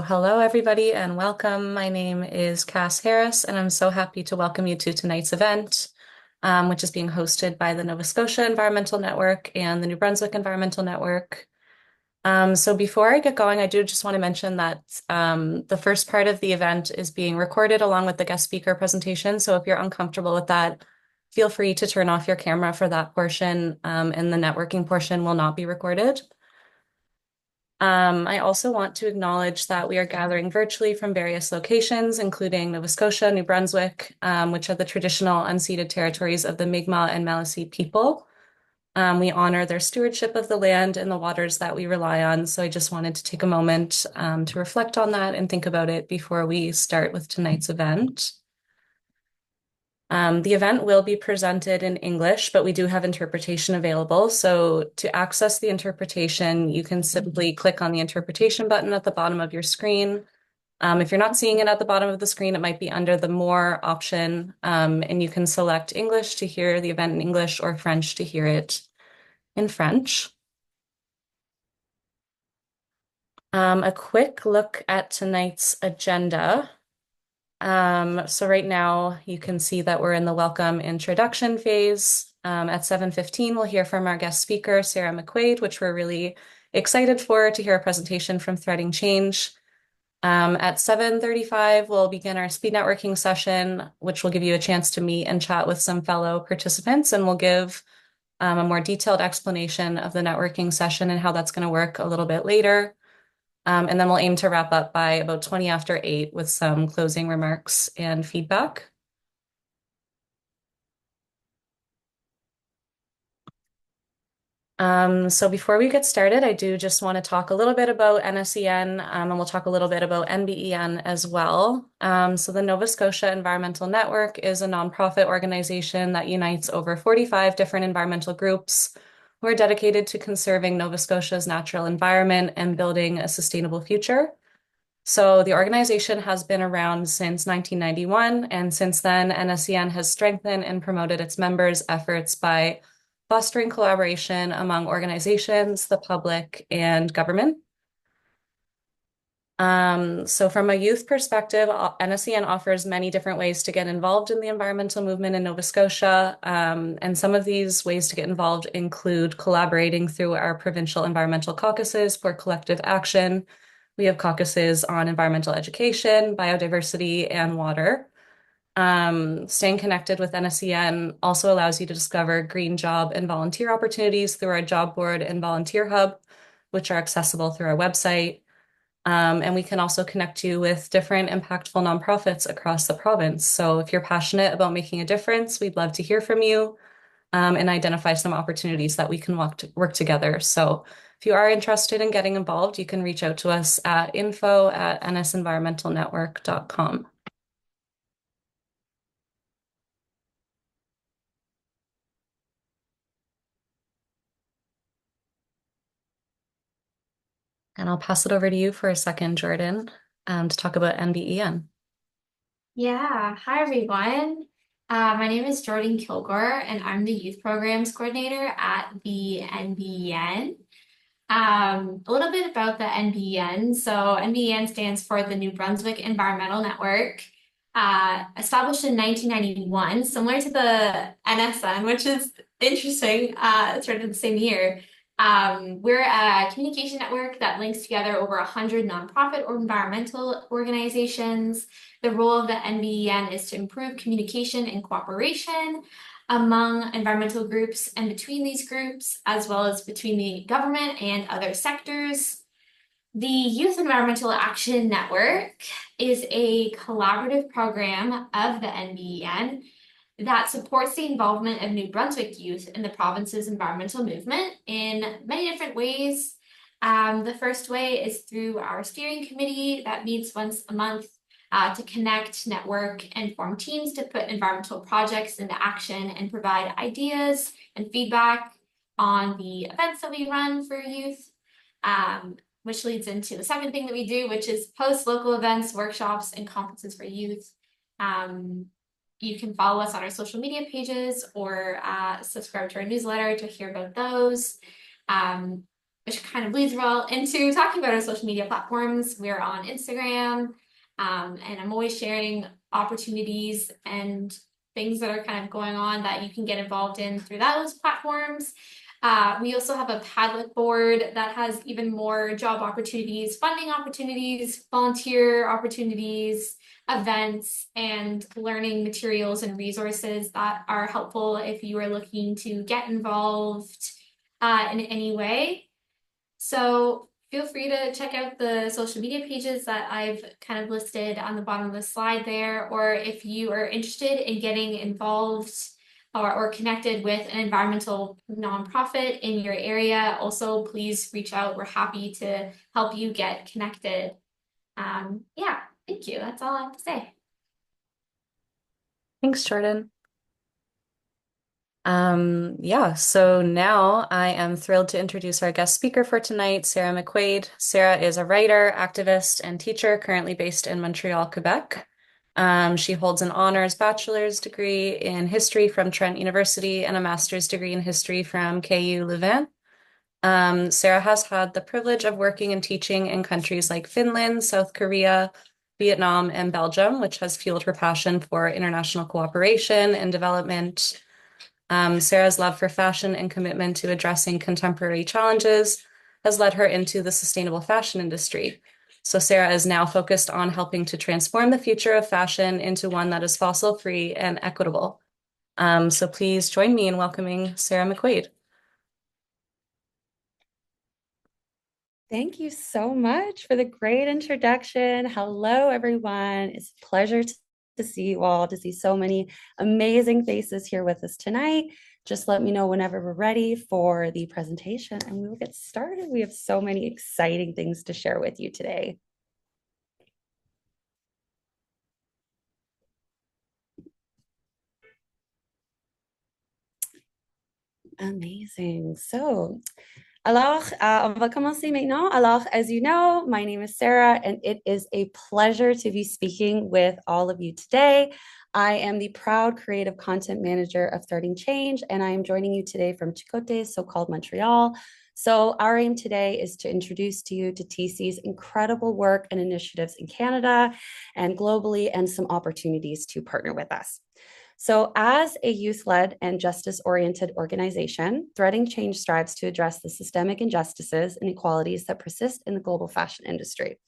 Hello, everybody, and welcome. My name is Cass Harris, and I'm so happy to welcome you to tonight's event, which is being hosted by the Nova Scotia Environmental Network and the New Brunswick Environmental Network. So before I get going, I do just want to mention that the first part of the event is being recorded along with the guest speaker presentation. So if you're uncomfortable with that, feel free to turn off your camera for that portion, and the networking portion will not be recorded. I also want to acknowledge that we are gathering virtually from various locations, including Nova Scotia, New Brunswick, which are the traditional unceded territories of the Mi'kmaq and Maliseet people. We honor their stewardship of the land and the waters that we rely on. So I just wanted to take a moment to reflect on that and think about it before we start with tonight's event. The event will be presented in English, but we do have interpretation available. So to access the interpretation, you can simply click on the interpretation button at the bottom of your screen. If you're not seeing it at the bottom of the screen, it might be under the More option, and you can select English to hear the event in English or French to hear it in French. A quick look at tonight's agenda. So right now you can see that we're in the welcome introduction phase. At 7:15, we'll hear from our guest speaker, Sara McQuaid, which we're really excited for to hear a presentation from Threading Change. At 7:35, we'll begin our speed networking session, which will give you a chance to meet and chat with some fellow participants, and we'll give a more detailed explanation of the networking session and how that's going to work a little bit later. And then we'll aim to wrap up by about 20 after 8 with some closing remarks and feedback. So before we get started, I do just want to talk a little bit about NSEN, and we'll talk a little bit about NBEN as well. So the Nova Scotia Environmental Network is a nonprofit organization that unites over 45 different environmental groups who are dedicated to conserving Nova Scotia's natural environment and building a sustainable future. So the organization has been around since 1991, and since then, NSEN has strengthened and promoted its members' efforts by fostering collaboration among organizations, the public, and government. So from a youth perspective, NSEN offers many different ways to get involved in the environmental movement in Nova Scotia. And some of these ways to get involved include collaborating through our provincial environmental caucuses for collective action. We have caucuses on environmental education, biodiversity, and water. Staying connected with NSEN also allows you to discover green job and volunteer opportunities through our job board and volunteer hub, which are accessible through our website. And we can also connect you with different impactful nonprofits across the province. So if you're passionate about making a difference, we'd love to hear from you, and identify some opportunities that we can work together. So if you are interested in getting involved, you can reach out to us at info@nsenvironmentalnetwork.com. And I'll pass it over to you for a second, Jordan, to talk about NBEN. Yeah, hi everyone. My name is Jordan Kilgore, and I'm the Youth Programs Coordinator at the NBEN. A little bit about the NBEN. So NBEN stands for the New Brunswick Environmental Network, established in 1991, similar to the NSN, which is interesting. It started in the same year. We're a communication network that links together over 100 nonprofit or environmental organizations. The role of the NBEN is to improve communication and cooperation among environmental groups and between these groups, as well as between the government and other sectors. The Youth Environmental Action Network is a collaborative program of the NBEN that supports the involvement of New Brunswick youth in the province's environmental movement in many different ways. The first way is through our steering committee that meets once a month to connect, network, and form teams to put environmental projects into action and provide ideas and feedback on the events that we run for youth, which leads into the second thing that we do, which is post local events, workshops, and conferences for youth. You can follow us on our social media pages or subscribe to our newsletter to hear about those. which kind of bleeds well into talking about our social media platforms. We're on Instagram, and I'm always sharing opportunities and things that are kind of going on that you can get involved in through those platforms. We also have a Padlet board that has even more job opportunities, funding opportunities, volunteer opportunities, events, and learning materials and resources that are helpful if you are looking to get involved in any way. So feel free to check out the social media pages that I've kind of listed on the bottom of the slide there, or if you are interested in getting involved or connected with an environmental nonprofit in your area, also please reach out. We're happy to help you get connected. Yeah, thank you. That's all I have to say. Thanks, Jordan. Yeah, so now I am thrilled to introduce our guest speaker for tonight, Sara McQuaid. Sara is a writer, activist, and teacher currently based in Montreal, Quebec. She holds an honors bachelor's degree in history from Trent University and a master's degree in history from KU Leuven. Sara has had the privilege of working and teaching in countries like Finland, South Korea, Vietnam, and Belgium, which has fueled her passion for international cooperation and development. Sara's love for fashion and commitment to addressing contemporary challenges has led her into the sustainable fashion industry. So Sara is now focused on helping to transform the future of fashion into one that is fossil-free and equitable. So please join me in welcoming Sara McQuaid. Thank you so much for the great introduction. Hello, everyone. It's a pleasure to see you all, to see so many amazing faces here with us tonight. Just let me know whenever we're ready for the presentation and we will get started. We have so many exciting things to share with you today. Amazing. So, alors, on va commencer maintenant. Alors, as you know, my name is Sara, and it is a pleasure to be speaking with all of you today. I am the proud creative content manager of Starting Change, and I am joining you today from Chicote, so-called Montreal. So our aim today is to introduce to you to TC's incredible work and initiatives in Canada and globally, and some opportunities to partner with us. So as a youth-led and justice-oriented organization, Threading Change strives to address the systemic injustices and inequalities that persist in the global fashion industry.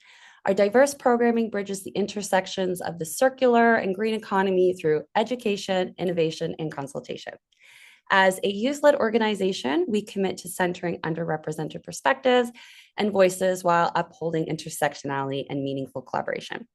Our diverse programming bridges the intersections of the circular and green economy through education, innovation, and consultation. As a youth-led organization, we commit to centering underrepresented perspectives and voices while upholding intersectionality and meaningful collaboration.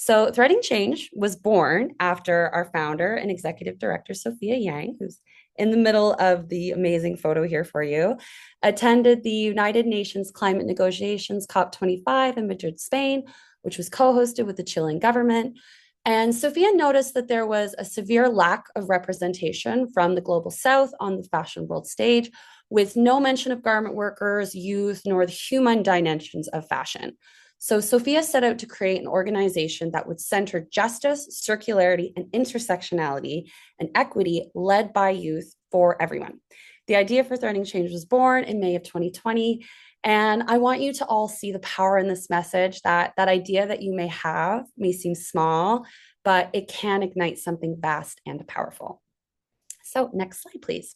So Threading Change was born after our founder and executive director, Sophia Yang, who's in the middle of the amazing photo here for you, attended the United Nations Climate Negotiations COP25 in Madrid, Spain, which was co-hosted with the Chilean government. And Sophia noticed that there was a severe lack of representation from the global south on the fashion world stage, with no mention of garment workers, youth, nor the human dimensions of fashion. So Sophia set out to create an organization that would center justice, circularity, and intersectionality and equity led by youth for everyone. The idea for Threading Change was born in May of 2020. And I want you to all see the power in this message, that idea that you may have may seem small, but it can ignite something vast and powerful. So next slide, please.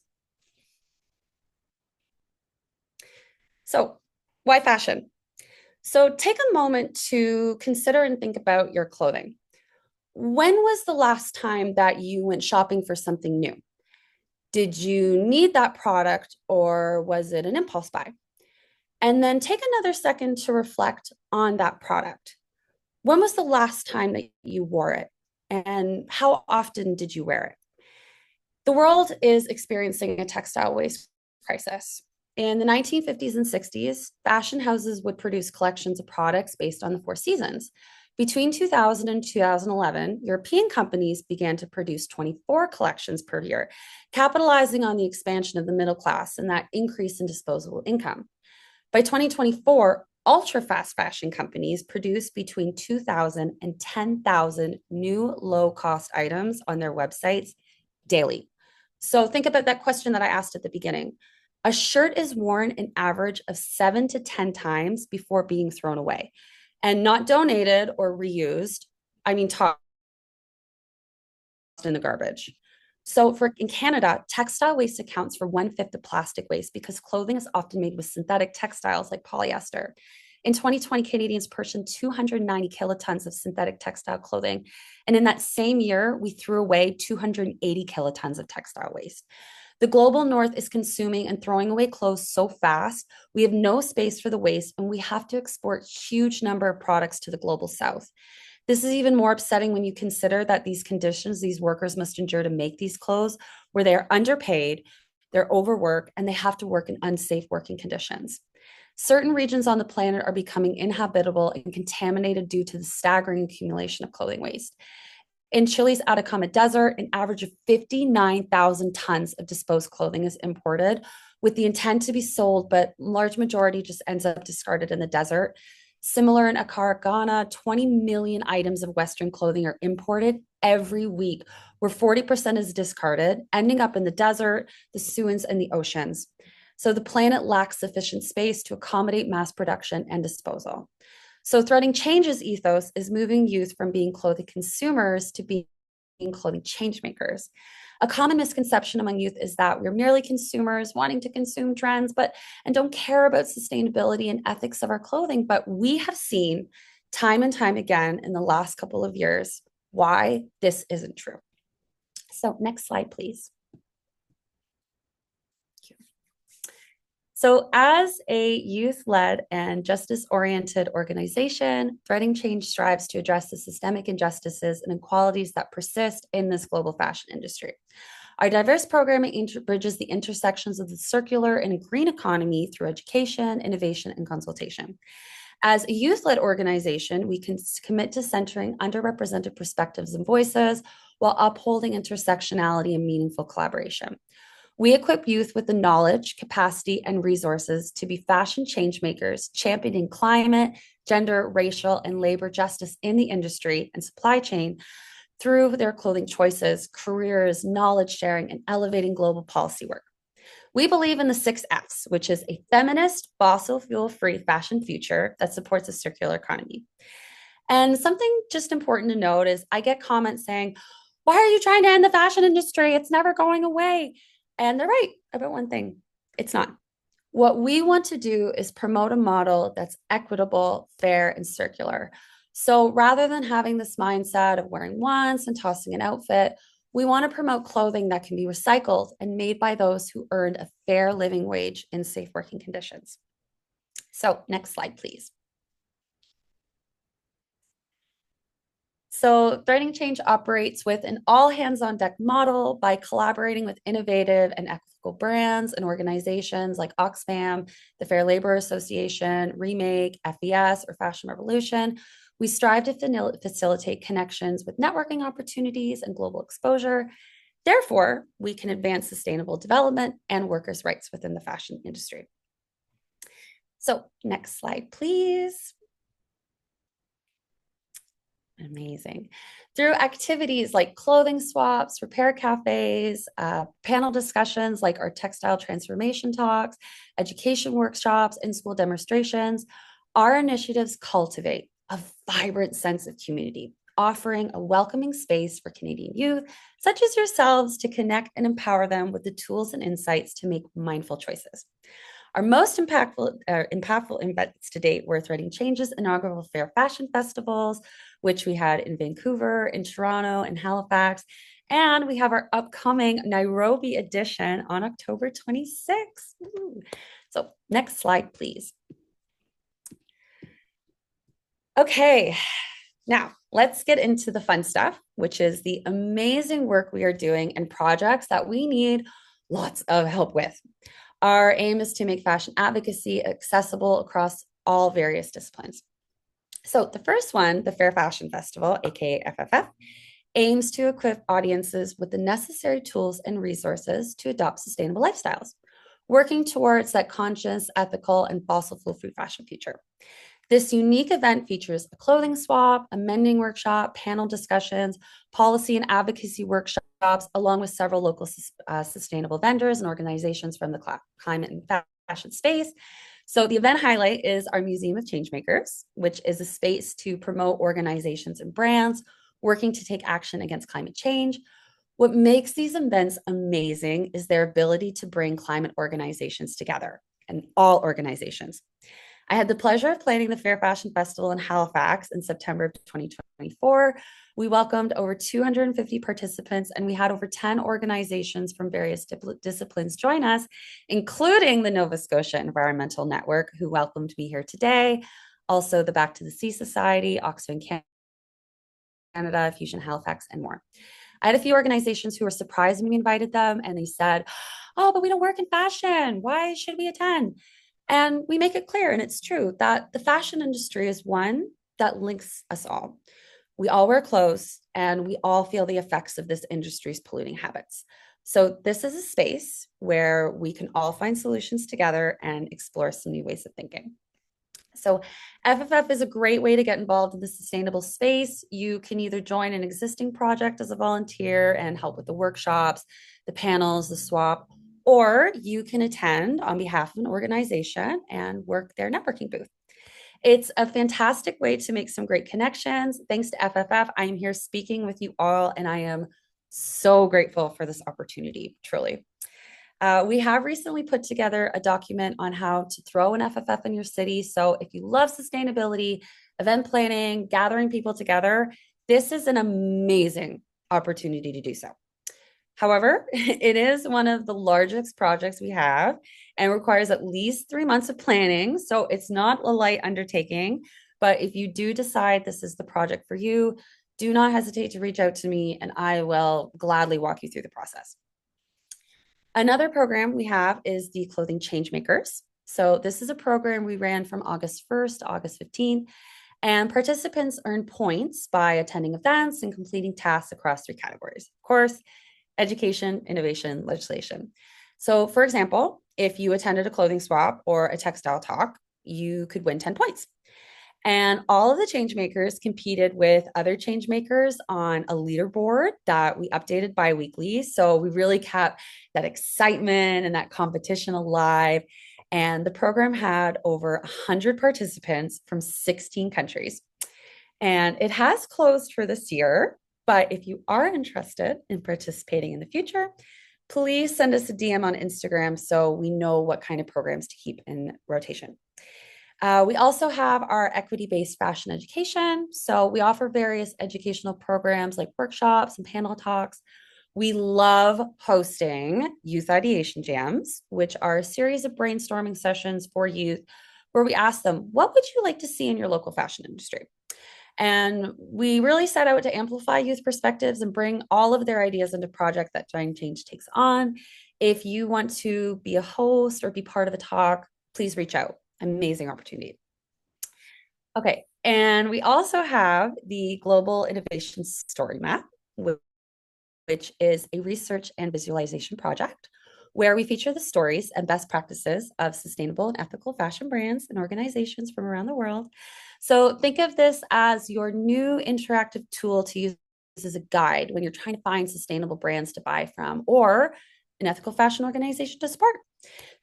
So why fashion? So take a moment to consider and think about your clothing. When was the last time that you went shopping for something new? Did you need that product, or was it an impulse buy? And then take another second to reflect on that product. When was the last time that you wore it? And how often did you wear it? The world is experiencing a textile waste crisis. In the 1950s and 60s, fashion houses would produce collections of products based on the four seasons. Between 2000 and 2011, European companies began to produce 24 collections per year, capitalizing on the expansion of the middle class and that increase in disposable income. By 2024, ultra-fast fashion companies produce between 2,000 and 10,000 new low-cost items on their websites daily. So think about that question that I asked at the beginning. A shirt is worn an average of 7 to 10 times before being thrown away and not donated or reused. I mean, tossed in the garbage. So in Canada, textile waste accounts for 1/5 of plastic waste because clothing is often made with synthetic textiles like polyester. In 2020, Canadians purchased 290 kilotons of synthetic textile clothing. And in that same year, we threw away 280 kilotons of textile waste. The global north is consuming and throwing away clothes so fast, we have no space for the waste, and we have to export huge number of products to the global south. This is even more upsetting when you consider that these conditions these workers must endure to make these clothes, where they are underpaid, they're overworked, and they have to work in unsafe working conditions. Certain regions on the planet are becoming inhabitable and contaminated due to the staggering accumulation of clothing waste. In Chile's Atacama Desert, an average of 59,000 tons of disposed clothing is imported with the intent to be sold, but large majority just ends up discarded in the desert. Similar in Accra, Ghana, 20 million items of Western clothing are imported every week, where 40% is discarded, ending up in the desert, the sewers, and the oceans. So the planet lacks sufficient space to accommodate mass production and disposal. So Threading Change's ethos is moving youth from being clothing consumers to being clothing change makers. A common misconception among youth is that we're merely consumers wanting to consume trends, and don't care about sustainability and ethics of our clothing. But we have seen time and time again in the last couple of years why this isn't true. So next slide, please. So as a youth-led and justice-oriented organization, Threading Change strives to address the systemic injustices and inequalities that persist in this global fashion industry. Our diverse programming bridges the intersections of the circular and green economy through education, innovation, and consultation. As a youth-led organization, we can commit to centering underrepresented perspectives and voices while upholding intersectionality and meaningful collaboration. We equip youth with the knowledge, capacity, and resources to be fashion change makers, championing climate, gender, racial, and labor justice in the industry and supply chain through their clothing choices, careers, knowledge sharing, and elevating global policy work. We believe in the 6 Fs, which is a feminist, fossil fuel-free fashion future that supports a circular economy. And something just important to note is I get comments saying, why are you trying to end the fashion industry? It's never going away. And they're right about one thing. It's not. What we want to do is promote a model that's equitable, fair, and circular. So rather than having this mindset of wearing once and tossing an outfit, we want to promote clothing that can be recycled and made by those who earned a fair living wage in safe working conditions. So next slide, please. So Threading Change operates with an all-hands-on-deck model by collaborating with innovative and ethical brands and organizations like Oxfam, the Fair Labor Association, Remake, FES, or Fashion Revolution. We strive to facilitate connections with networking opportunities and global exposure. Therefore, we can advance sustainable development and workers' rights within the fashion industry. So next slide, please. Amazing. Through activities like clothing swaps, repair cafes, panel discussions like our textile transformation talks, education workshops, and school demonstrations, our initiatives cultivate a vibrant sense of community, offering a welcoming space for Canadian youth, such as yourselves, to connect and empower them with the tools and insights to make mindful choices. Our most impactful events to date were Threading Change's inaugural Fair Fashion Festivals, which we had in Vancouver, in Toronto, and Halifax. And we have our upcoming Nairobi edition on October 26th. So next slide, please. Okay, now let's get into the fun stuff, which is the amazing work we are doing and projects that we need lots of help with. Our aim is to make fashion advocacy accessible across all various disciplines. So the first one, the Fair Fashion Festival, aka FFF, aims to equip audiences with the necessary tools and resources to adopt sustainable lifestyles, working towards that conscious, ethical, and fossil fuel-free fashion future. This unique event features a clothing swap, a mending workshop, panel discussions, policy and advocacy workshops, along with several local sustainable vendors and organizations from the climate and fashion space. So the event highlight is our Museum of Changemakers, which is a space to promote organizations and brands working to take action against climate change. What makes these events amazing is their ability to bring climate organizations together, and all organizations. I had the pleasure of planning the Fair Fashion Festival in Halifax in September of 2024. We welcomed over 250 participants, and we had over 10 organizations from various disciplines join us, including the Nova Scotia Environmental Network, who welcomed me here today, also the Back to the Sea Society, Oxfam Canada, Fusion Halifax, and more. I had a few organizations who were surprised when we invited them, and they said, "Oh, but we don't work in fashion. Why should we attend?" And we make it clear, and it's true, that the fashion industry is one that links us all. We all wear clothes, and we all feel the effects of this industry's polluting habits. So this is a space where we can all find solutions together and explore some new ways of thinking. So FFF is a great way to get involved in the sustainable space. You can either join an existing project as a volunteer and help with the workshops, the panels, the swap, or you can attend on behalf of an organization and work their networking booth. It's a fantastic way to make some great connections. Thanks to FFF, I am here speaking with you all, and I am so grateful for this opportunity, truly. We have recently put together a document on how to throw an FFF in your city. So if you love sustainability, event planning, gathering people together, this is an amazing opportunity to do so. However, it is one of the largest projects we have and requires at least 3 months of planning. So it's not a light undertaking, but if you do decide this is the project for you, do not hesitate to reach out to me and I will gladly walk you through the process. Another program we have is the Clothing Changemakers. So this is a program we ran from August 1st to August 15th, and participants earn points by attending events and completing tasks across 3 categories. Of course, education, innovation, legislation. So for example, if you attended a clothing swap or a textile talk, you could win 10 points. And all of the change makers competed with other change makers on a leaderboard that we updated bi-weekly. So we really kept that excitement and that competition alive. And the program had over 100 participants from 16 countries. And it has closed for this year. But if you are interested in participating in the future, please send us a DM on Instagram so we know what kind of programs to keep in rotation. We also have our equity-based fashion education. So we offer various educational programs like workshops and panel talks. We love hosting youth ideation jams, which are a series of brainstorming sessions for youth where we ask them, what would you like to see in your local fashion industry? And we really set out to amplify youth perspectives and bring all of their ideas into project that Giant Change takes on. If you want to be a host or be part of a talk, please reach out. Amazing opportunity. Okay, and we also have the Global Innovation Story Map, which is a research and visualization project where we feature the stories and best practices of sustainable and ethical fashion brands and organizations from around the world. So think of this as your new interactive tool to use as a guide when you're trying to find sustainable brands to buy from or an ethical fashion organization to support.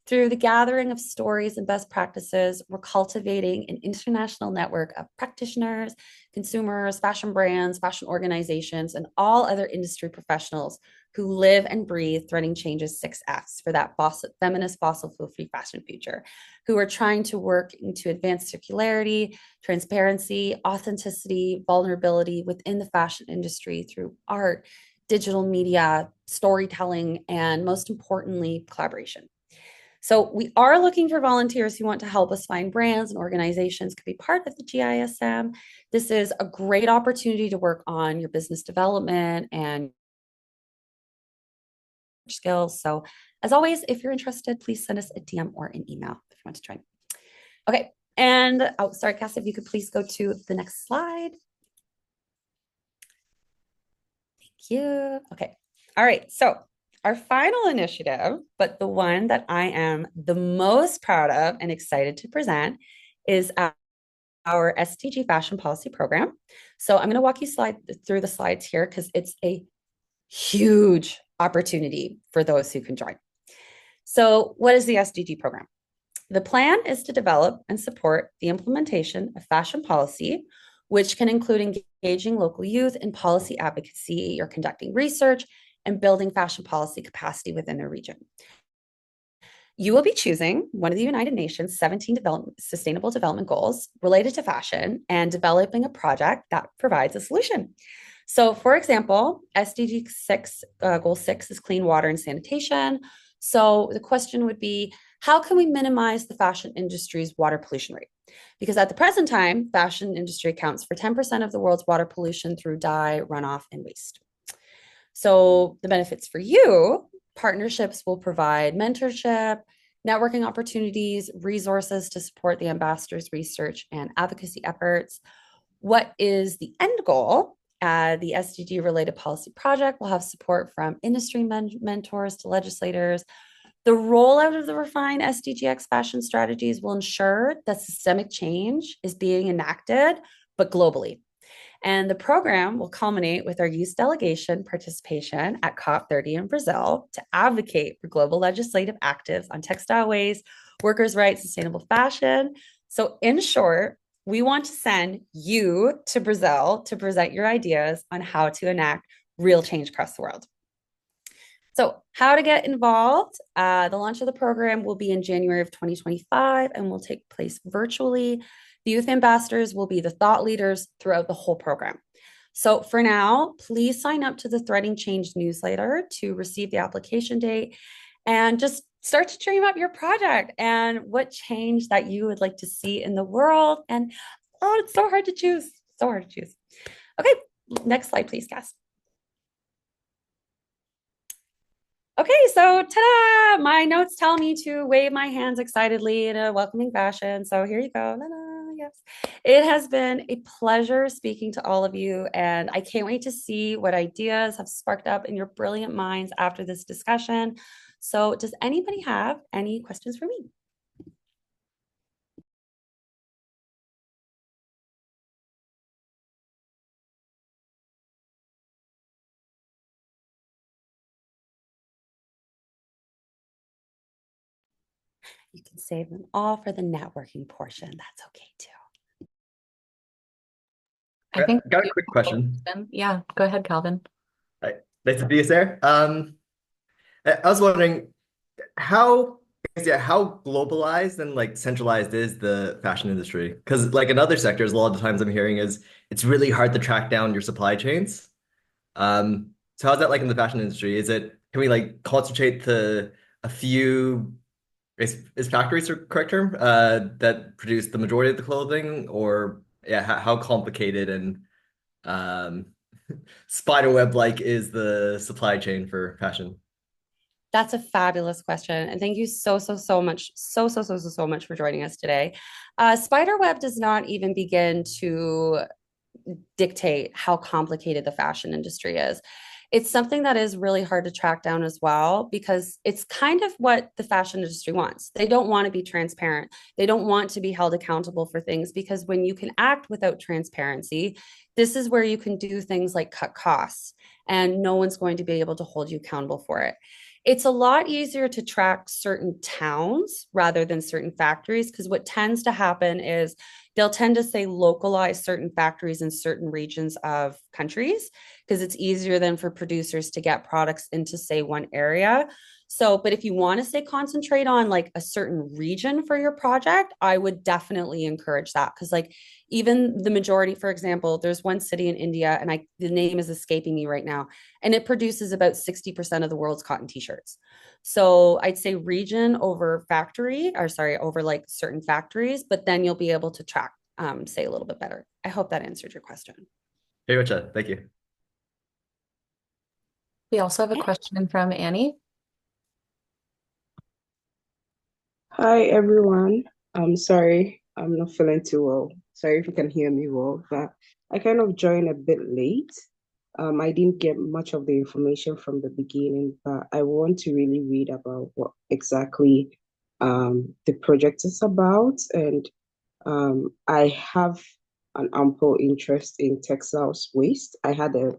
Through the gathering of stories and best practices, we're cultivating an international network of practitioners, consumers, fashion brands, fashion organizations, and all other industry professionals who live and breathe Threading Change's 6 Fs for that feminist fossil fuel-free fashion future, who are trying to work to advance circularity, transparency, authenticity, vulnerability within the fashion industry through art, digital media, storytelling, and most importantly, collaboration. So we are looking for volunteers who want to help us find brands and organizations could be part of the GISM. This is a great opportunity to work on your business development and skills. So as always, if you're interested, please send us a DM or an email if you want to join. Okay. And oh, sorry, Cass, if you could please go to the next slide. Thank you. Okay. All right. So our final initiative, but the one that I am the most proud of and excited to present, is our SDG Fashion Policy Program. So I'm going to walk you through the slides here because it's a huge opportunity for those who can join. So what is the SDG program? The plan is to develop and support the implementation of fashion policy, which can include engaging local youth in policy advocacy or conducting research and building fashion policy capacity within the region. You will be choosing one of the United Nations 17 Sustainable Development Goals related to fashion and developing a project that provides a solution. So, for example, SDG 6, Goal 6 is clean water and sanitation. So the question would be, how can we minimize the fashion industry's water pollution rate? Because at the present time, fashion industry accounts for 10% of the world's water pollution through dye, runoff, and waste. So the benefits for you, partnerships will provide mentorship, networking opportunities, resources to support the ambassadors' research and advocacy efforts. What is the end goal? The SDG related policy project will have support from industry mentors to legislators. The rollout of the refined SDGX fashion strategies will ensure that systemic change is being enacted, but globally. And the program will culminate with our youth delegation participation at COP30 in Brazil to advocate for global legislative actives on textile waste, workers' rights, sustainable fashion. So in short, we want to send you to Brazil to present your ideas on how to enact real change across the world. So how to get involved? The launch of the program will be in January of 2025 and will take place virtually. The youth ambassadors will be the thought leaders throughout the whole program. So for now, please sign up to the Threading Change newsletter to receive the application date and just start to dream up your project and what change that you would like to see in the world. And oh, it's so hard to choose. So hard to choose. Okay, next slide, please, Cass. Okay, so ta-da! My notes tell me to wave my hands excitedly in a welcoming fashion. So here you go. Yes. It has been a pleasure speaking to all of you, and I can't wait to see what ideas have sparked up in your brilliant minds after this discussion. So does anybody have any questions for me? You can save them all for the networking portion. That's okay too. I think got a quick question. Yeah, go ahead, Calvin. Hi. Nice to see you, Sarah. I was wondering how globalized and like centralized is the fashion industry? Because like in other sectors, a lot of the times I'm hearing is it's really hard to track down your supply chains. So how's that like in the fashion industry? Can we like concentrate to a few is factories the correct term that produce the majority of the clothing, or yeah, how complicated and um spiderweb like is the supply chain for fashion? That's a fabulous question. And thank you so much, so much for joining us today. Spiderweb does not even begin to dictate how complicated the fashion industry is. It's something that is really hard to track down as well, because it's kind of what the fashion industry wants. They don't want to be transparent. They don't want to be held accountable for things, because when you can act without transparency, this is where you can do things like cut costs, and no one's going to be able to hold you accountable for it. It's a lot easier to track certain towns rather than certain factories, because what tends to happen is they'll tend to say localize certain factories in certain regions of countries, because it's easier than for producers to get products into, say, one area. So, but if you want to say concentrate on like a certain region for your project, I would definitely encourage that, because like even the majority, for example, there's one city in India, and the name is escaping me right now, and it produces about 60% of the world's cotton t-shirts. So I'd say region over factory, or sorry, over like certain factories, but then you'll be able to track, say a little bit better. I hope that answered your question. Very much. Thank you. We also have a question from Annie. Hi everyone. I'm sorry, I'm not feeling too well. Sorry if you can hear me well, but I kind of joined a bit late. I didn't get much of the information from the beginning, but I want to really read about what exactly the project is about. And I have an ample interest in textiles waste. I had a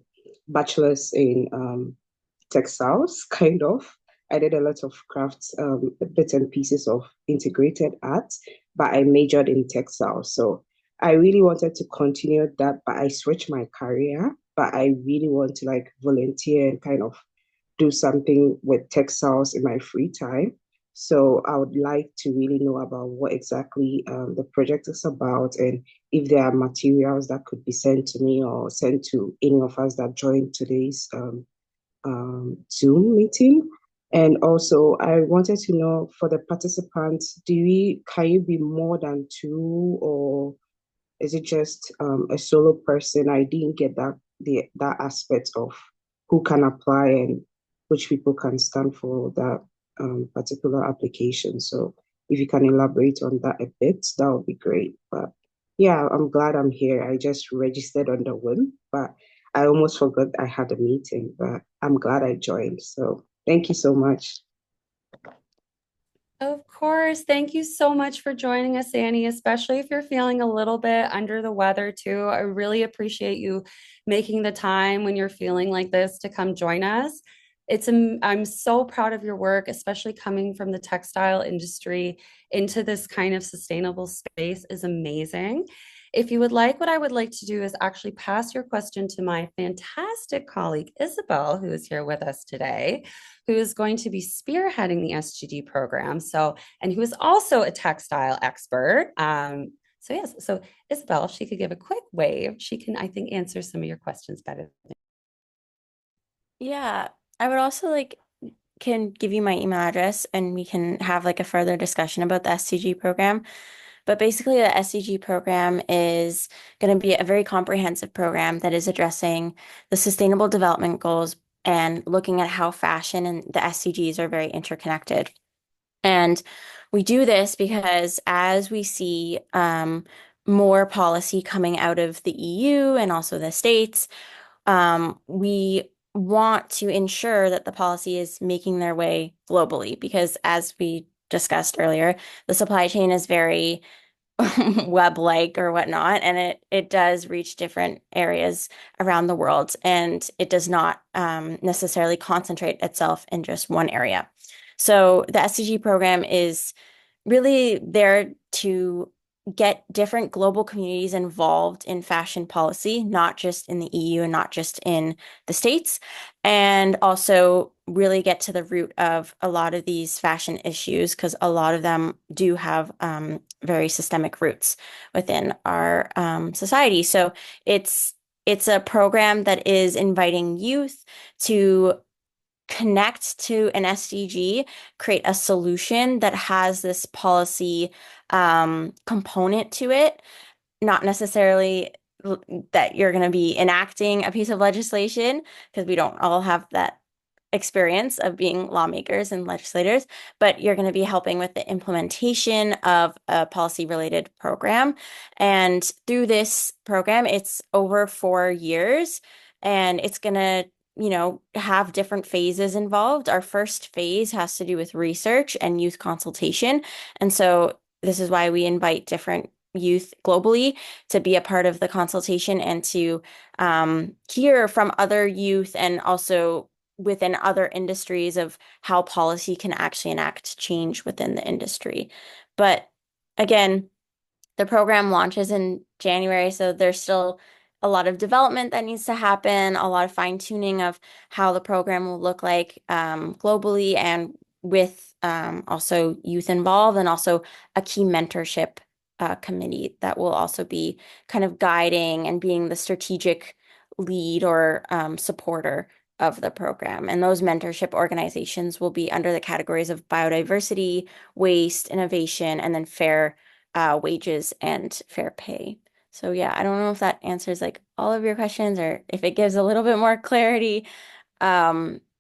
bachelor's in textiles, kind of. I did a lot of crafts, bits and pieces of integrated art, but I majored in textiles. So I really wanted to continue that, but I switched my career. But I really want to like volunteer and kind of do something with textiles in my free time. So I would like to really know about what exactly the project is about and if there are materials that could be sent to me or sent to any of us that joined today's Zoom meeting. And also, I wanted to know for the participants, can you be more than two, or is it just a solo person? I didn't get that aspect of who can apply and which people can stand for that particular application. So if you can elaborate on that a bit, that would be great. But yeah, I'm glad I'm here. I just registered on the whim, but I almost forgot I had a meeting, but I'm glad I joined. So thank you so much. Of course. Thank you so much for joining us, Annie, especially if you're feeling a little bit under the weather too. I really appreciate you making the time when you're feeling like this to come join us. I'm so proud of your work, especially coming from the textile industry into this kind of sustainable space is amazing. If you would like, what I would like to do is actually pass your question to my fantastic colleague, Isabel, who is here with us today, who is going to be spearheading the SGD program. So, and who is also a textile expert. Yes, so Isabel, if she could give a quick wave, she can, I think, answer some of your questions better. Yeah, I would also can give you my email address and we can have like a further discussion about the SCG program. But basically, the SCG program is going to be a very comprehensive program that is addressing the Sustainable Development Goals and looking at how fashion and the SCGs are very interconnected. And we do this because as we see more policy coming out of the EU and also the States, we want to ensure that the policy is making their way globally because as we discussed earlier, the supply chain is very web-like or whatnot, and it does reach different areas around the world, and it does not necessarily concentrate itself in just one area. So the SCG program is really there to get different global communities involved in fashion policy, not just in the EU and not just in the States, and also really get to the root of a lot of these fashion issues because a lot of them do have very systemic roots within our society. So it's a program that is inviting youth to connect to an SDG, create a solution that has this policy component to it, not necessarily that you're going to be enacting a piece of legislation, because we don't all have that experience of being lawmakers and legislators, but you're going to be helping with the implementation of a policy related program. And through this program, it's over 4 years and it's going to have different phases involved. Our first phase has to do with research and youth consultation. And so this is why we invite different youth globally to be a part of the consultation and to hear from other youth and also within other industries of how policy can actually enact change within the industry. But again, the program launches in January, so there's still a lot of development that needs to happen, a lot of fine tuning of how the program will look like globally and with also youth involved and also a key mentorship committee that will also be kind of guiding and being the strategic lead or supporter of the program. And those mentorship organizations will be under the categories of biodiversity, waste, innovation, and then fair wages and fair pay. So yeah, I don't know if that answers like all of your questions or if it gives a little bit more clarity.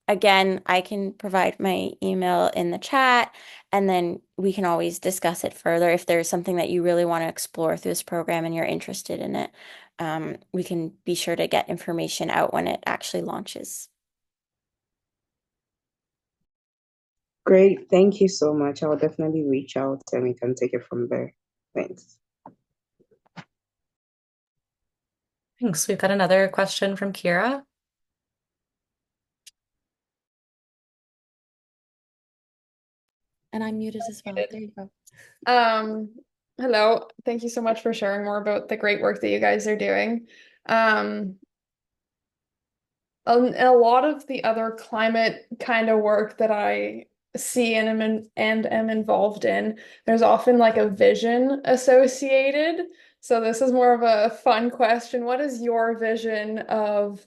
Again, I can provide my email in the chat and then we can always discuss it further if there's something that you really want to explore through this program and you're interested in it. We can be sure to get information out when it actually launches. Great. Thank you so much. I'll definitely reach out and we can take it from there. Thanks. Thanks. We've got another question from Kira. And I'm muted as well. There you go. Hello. Thank you so much for sharing more about the great work that you guys are doing. Um, a lot of the other climate kind of work that I see and am involved in, there's often like a vision associated. So this is more of a fun question. What is your vision of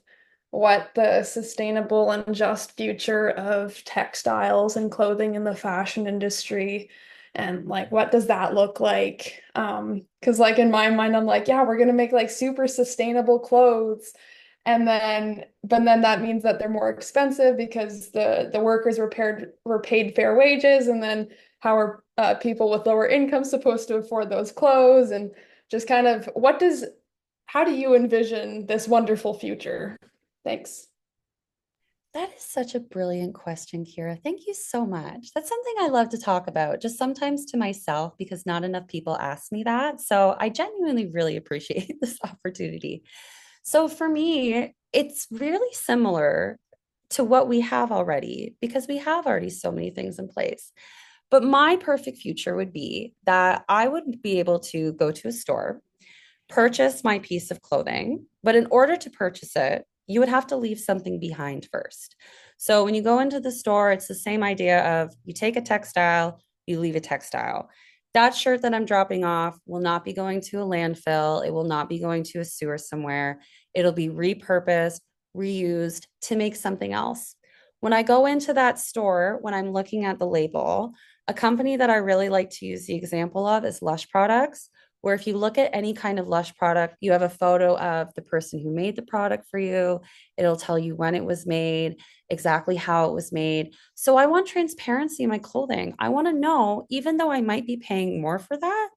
what the sustainable and just future of textiles and clothing in the fashion industry, and like what does that look like? Because like in my mind, I'm like, yeah, we're gonna make like super sustainable clothes. But then that means that they're more expensive because the workers were paid fair wages, and then how are people with lower incomes supposed to afford those clothes? And just kind of how do you envision this wonderful future? Thanks. That is such a brilliant question, Kira. Thank you so much. That's something I love to talk about, just sometimes to myself, because not enough people ask me that. So I genuinely really appreciate this opportunity. So for me, it's really similar to what we have already, because we have already so many things in place. But my perfect future would be that I would be able to go to a store, purchase my piece of clothing, but in order to purchase it, you would have to leave something behind first. So when you go into the store, it's the same idea of you take a textile, you leave a textile. That shirt that I'm dropping off will not be going to a landfill. It will not be going to a sewer somewhere. It'll be repurposed, reused to make something else. When I go into that store, when I'm looking at the label, a company that I really like to use the example of is Lush Products, where if you look at any kind of Lush product, you have a photo of the person who made the product for you. It'll tell you when it was made, exactly how it was made. So I want transparency in my clothing. I want to know, even though I might be paying more for that,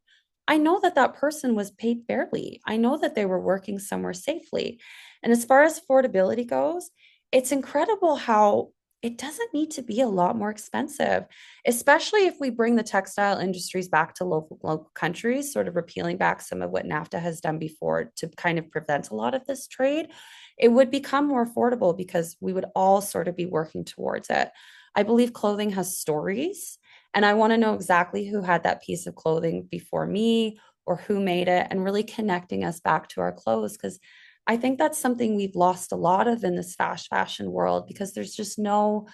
I know that that person was paid fairly. I know that they were working somewhere safely. And as far as affordability goes, it's incredible how it doesn't need to be a lot more expensive, especially if we bring the textile industries back to local countries, sort of repealing back some of what NAFTA has done before to kind of prevent a lot of this trade. It would become more affordable because we would all sort of be working towards it. I believe clothing has stories, and I want to know exactly who had that piece of clothing before me or who made it, and really connecting us back to our clothes, because I think that's something we've lost a lot of in this fast fashion world, because there's no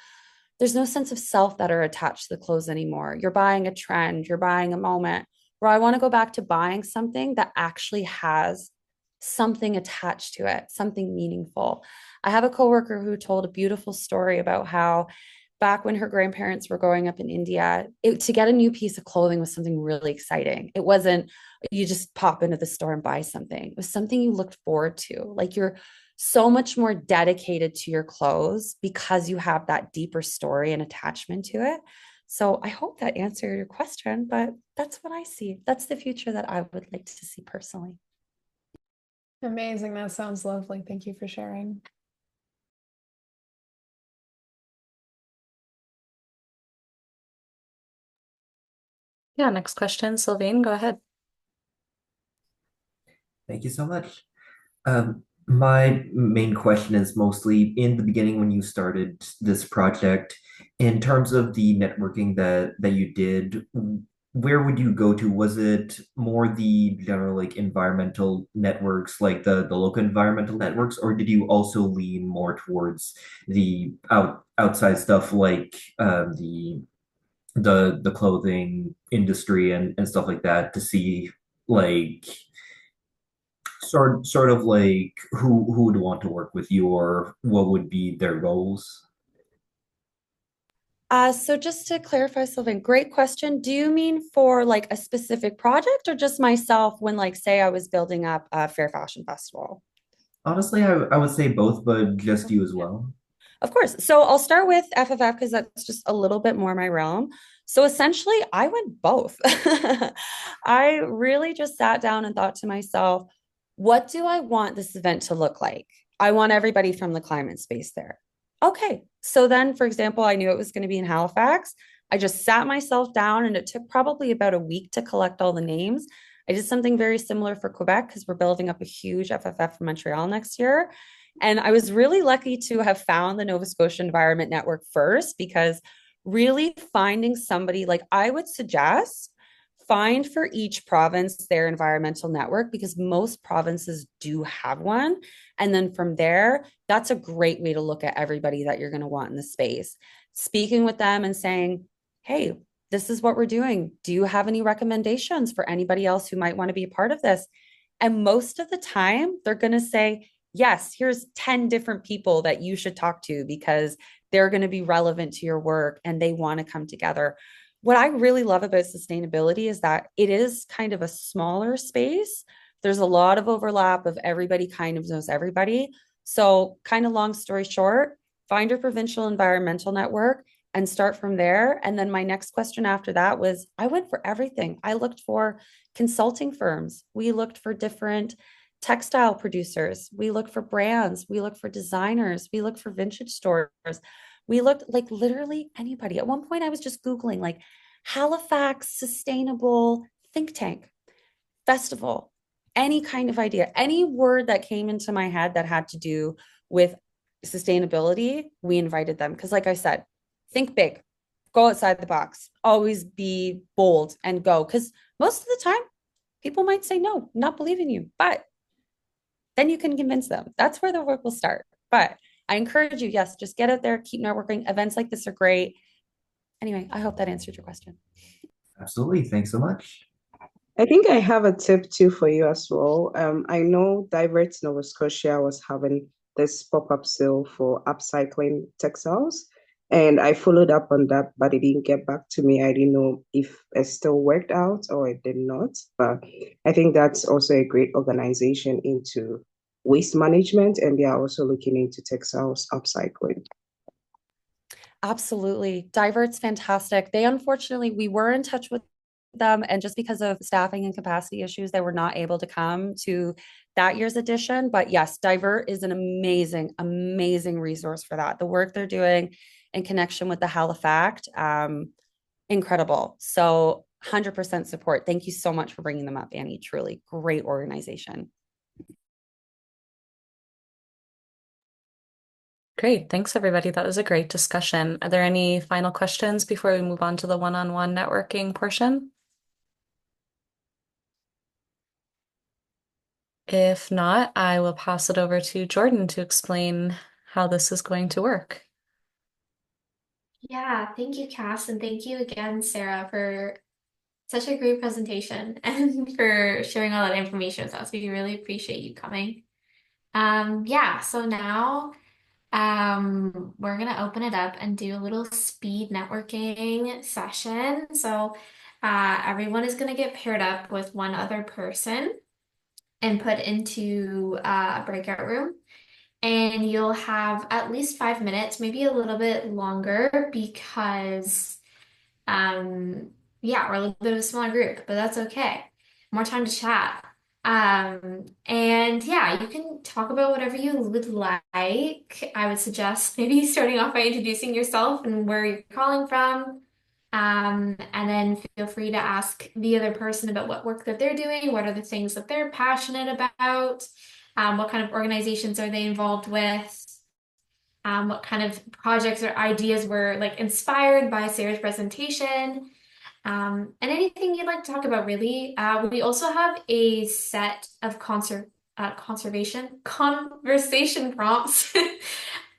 sense of self that are attached to the clothes anymore. You're buying a trend, you're buying a moment, where I want to go back to buying something that actually has something attached to it, something meaningful. I have a coworker who told a beautiful story about how back when her grandparents were growing up in India, to get a new piece of clothing was something really exciting. It wasn't you just pop into the store and buy something. It was something you looked forward to. Like you're so much more dedicated to your clothes because you have that deeper story and attachment to it. So I hope that answered your question, but that's what I see. That's the future that I would like to see personally. Amazing. That sounds lovely. Thank you for sharing. Yeah, next question, Sylvain, go ahead. Thank you so much. My main question is mostly in the beginning when you started this project, in terms of the networking that you did, where would you go to? Was it more the general like environmental networks, like the local environmental networks, or did you also lean more towards the outside stuff like the clothing industry and stuff like that to see like sort of like who would want to work with you or what would be their goals? So just to clarify, Sylvain, great question. Do you mean for like a specific project or just myself when like say I was building up a fair fashion festival? Honestly, I would say both, but just you as well. Of course. So I'll start with FFF because that's just a little bit more my realm. So essentially, I went both. I really just sat down and thought to myself, what do I want this event to look like? I want everybody from the climate space there. Okay. So then, for example, I knew it was going to be in Halifax. I just sat myself down and it took probably about a week to collect all the names. I did something very similar for Quebec because we're building up a huge FFF for Montreal next year. And I was really lucky to have found the Nova Scotia Environment Network first, because really finding somebody, like, I would suggest find for each province their environmental network, because most provinces do have one. And then from there, that's a great way to look at everybody that you're going to want in the space. Speaking with them and saying, hey, this is what we're doing. Do you have any recommendations for anybody else who might want to be a part of this? And most of the time, they're going to say, yes, here's 10 different people that you should talk to because they're going to be relevant to your work and they want to come together. What I really love about sustainability is that it is kind of a smaller space. There's a lot of overlap of everybody kind of knows everybody. So, kind of long story short, find your provincial environmental network and start from there. And then my next question after that was, I went for everything. I looked for consulting firms. We looked for different textile producers. We looked for brands. We looked for designers. We looked for vintage stores. We looked like literally anybody. At one point, I was just Googling like Halifax Sustainable Think Tank Festival, any kind of idea, any word that came into my head that had to do with sustainability, we invited them. Because, like I said, think big, go outside the box, always be bold and go. Because most of the time, people might say no, not believe in you, but then you can convince them. That's where the work will start. But I encourage you, yes, just get out there, keep networking. Events like this are great. Anyway, I hope that answered your question. Absolutely. Thanks so much. I think I have a tip too for you as well. I know Divert Nova Scotia was having this pop-up sale for upcycling textiles, and I followed up on that, but it didn't get back to me. I didn't know if it still worked out or it did not. But I think that's also a great organization into waste management, and they are also looking into textiles upcycling. Absolutely. Divert's fantastic. They unfortunately, we were in touch with them, and just because of staffing and capacity issues, they were not able to come to that year's edition. But yes, Divert is an amazing, amazing resource for that. The work they're doing in connection with the Halifax, incredible. So 100% support. Thank you so much for bringing them up, Annie. Truly great organization. Great. Thanks, everybody. That was a great discussion. Are there any final questions before we move on to the one-on-one networking portion? If not, I will pass it over to Jordan to explain how this is going to work. Yeah, thank you, Cass, and thank you again, Sarah, for such a great presentation and for sharing all that information with us. We really appreciate you coming. Yeah, so now we're gonna open it up and do a little speed networking session. So everyone is gonna get paired up with one other person and put into a breakout room. And you'll have at least 5 minutes, maybe a little bit longer because yeah, we're a little bit of a smaller group, but that's okay. More time to chat. And yeah, you can talk about whatever you would like. I would suggest maybe starting off by introducing yourself and where you're calling from. And then feel free to ask the other person about what work that they're doing, what are the things that they're passionate about, what kind of organizations are they involved with, what kind of projects or ideas were like inspired by Sarah's presentation, and anything you'd like to talk about, really. We also have a set of conversation prompts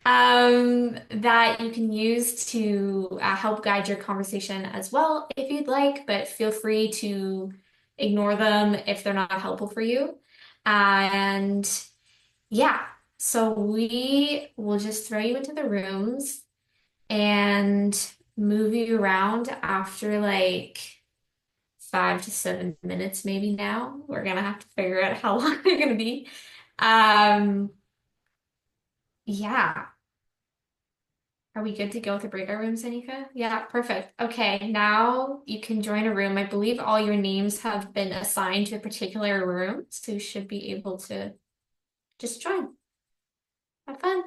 that you can use to help guide your conversation as well if you'd like, but feel free to ignore them if they're not helpful for you. And yeah, so we will just throw you into the rooms and move you around after like 5 to 7 minutes, maybe now. We're gonna have to figure out how long they're gonna be. Yeah. Are we good to go with the breakout rooms, Anika? Yeah, perfect. Okay, now you can join a room. I believe all your names have been assigned to a particular room, so you should be able to just join. Have fun.